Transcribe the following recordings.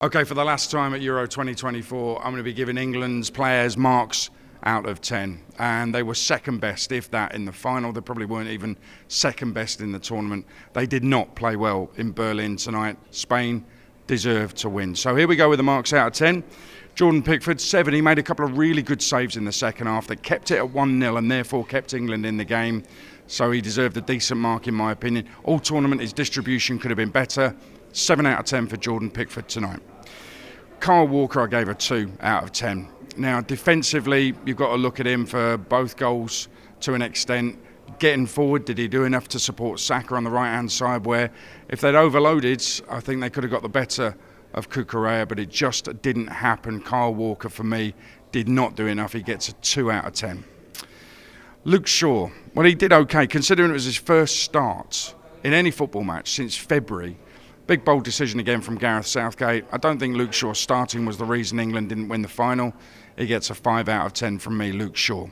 Okay, for the last time at Euro 2024, I'm going to be giving England's players marks out of 10. And they were second best, if that, in the final. They probably weren't even second best in the tournament. They did not play well in Berlin tonight. Spain deserved to win. So here we go with the marks out of 10. Jordan Pickford, 7. He made a couple of really good saves in the second half that kept it at 1-0 and therefore kept England in the game. So he deserved a decent mark, in my opinion. All tournament, his distribution could have been better. 7 out of 10 for Jordan Pickford tonight. Kyle Walker, I gave a 2 out of 10. Now, defensively, you've got to look at him for both goals to an extent. Getting forward, did he do enough to support Saka on the right-hand side, where if they'd overloaded, I think they could have got the better of Cucurella, but it just didn't happen. Kyle Walker, for me, did not do enough. He gets a 2 out of 10. Luke Shaw, well, he did okay, considering it was his first start in any football match since February. Big bold decision again from Gareth Southgate. I don't think Luke Shaw starting was the reason England didn't win the final. He gets a 5 out of 10 from me, Luke Shaw.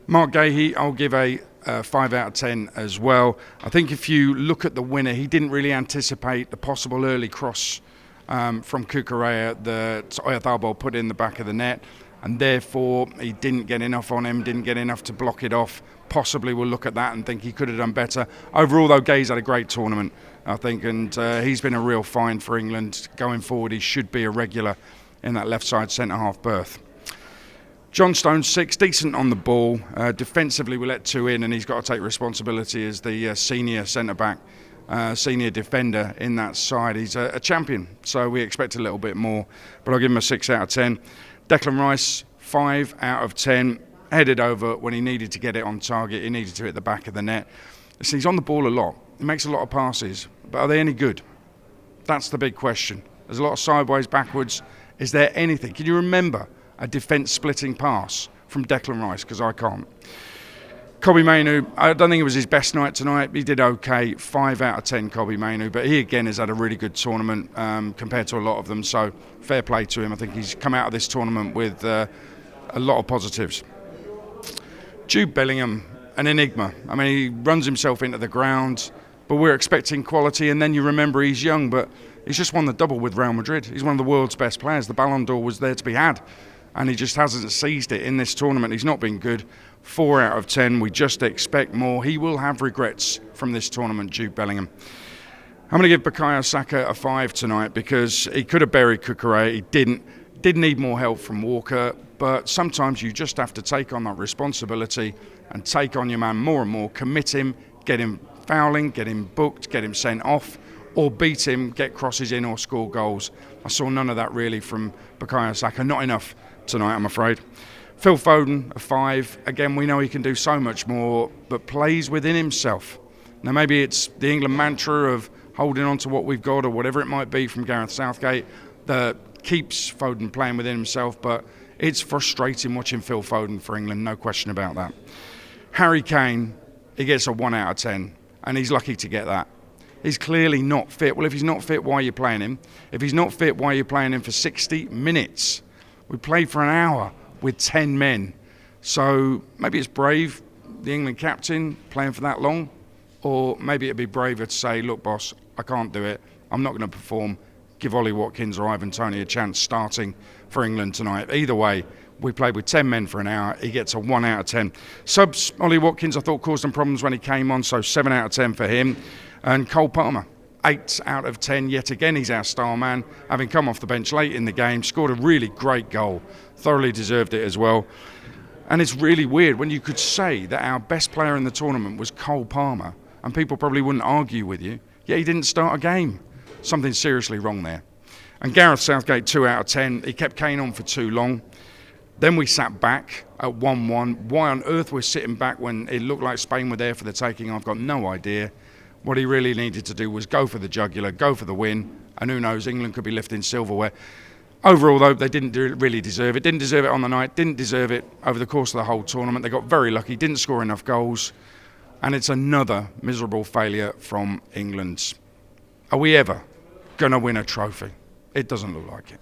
Mark Gahey, I'll give a 5 out of 10 as well. I think if you look at the winner, he didn't really anticipate the possible early cross from Cucurella that Oyarzabal put in the back of the net, and therefore he didn't get enough on him, didn't get enough to block it off. Possibly we'll look at that and think he could have done better. Overall, though, Gahey's had a great tournament, I think, and he's been a real find for England. Going forward, he should be a regular in that left side centre-half berth. John Stones, 6, decent on the ball. Defensively, we let 2 in, and he's got to take responsibility as the senior centre-back, senior defender in that side. He's a champion, so we expect a little bit more, but I'll give him a 6 out of 10. Declan Rice, 5 out of 10. Headed over when he needed to get it on target. He needed to hit the back of the net. So he's on the ball a lot. He makes a lot of passes, but are they any good? That's the big question. There's a lot of sideways, backwards. Is there anything? Can you remember a defence-splitting pass from Declan Rice? Because I can't. Kobbie Mainoo, I don't think it was his best night tonight. He did okay, 5 out of 10, Kobbie Mainoo. But he, again, has had a really good tournament compared to a lot of them. So fair play to him. I think he's come out of this tournament with a lot of positives. Jude Bellingham, an enigma. I mean, he runs himself into the ground, but we're expecting quality, and then you remember he's young, but he's just won the double with Real Madrid. He's one of the world's best players. The Ballon d'Or was there to be had, and he just hasn't seized it in this tournament. He's not been good. 4 out of 10. We just expect more. He will have regrets from this tournament, Jude Bellingham. I'm going to give Bukayo Saka a 5 tonight because he could have buried Cucurella. He didn't. Did need more help from Walker, but sometimes you just have to take on that responsibility and take on your man more and more, commit him, get him fouling, get him booked, get him sent off, or beat him, get crosses in or score goals. I saw none of that really from Bukayo Saka. Not enough tonight, I'm afraid. Phil Foden, a 5. Again, we know he can do so much more, but plays within himself. Now, maybe it's the England mantra of holding on to what we've got or whatever it might be from Gareth Southgate that keeps Foden playing within himself, but it's frustrating watching Phil Foden for England, no question about that. Harry Kane, he gets a 1 out of 10, and he's lucky to get that. He's clearly not fit. Well, if he's not fit, why are you playing him? If he's not fit, why are you playing him for 60 minutes? We played for an hour with 10 men. So maybe it's brave, the England captain, playing for that long, or maybe it'd be braver to say, look, boss, I can't do it. I'm not going to perform. Give Ollie Watkins or Ivan Toney a chance starting for England tonight. Either way, we played with 10 men for an hour. He gets a 1 out of 10. Subs, Ollie Watkins, I thought caused some problems when he came on, so 7 out of 10 for him. And Cole Palmer, 8 out of 10. Yet again, he's our star man, having come off the bench late in the game, scored a really great goal, thoroughly deserved it as well. And it's really weird when you could say that our best player in the tournament was Cole Palmer, and people probably wouldn't argue with you, yet he didn't start a game. Something seriously wrong there. And Gareth Southgate, 2 out of 10. He kept Kane on for too long. Then we sat back at 1-1. Why on earth we're sitting back when it looked like Spain were there for the taking, I've got no idea. What he really needed to do was go for the jugular, go for the win, and who knows, England could be lifting silverware. Overall, though, they didn't really deserve it. Didn't deserve it on the night, didn't deserve it over the course of the whole tournament. They got very lucky, didn't score enough goals, and it's another miserable failure from England. Are we ever going to win a trophy? It doesn't look like it.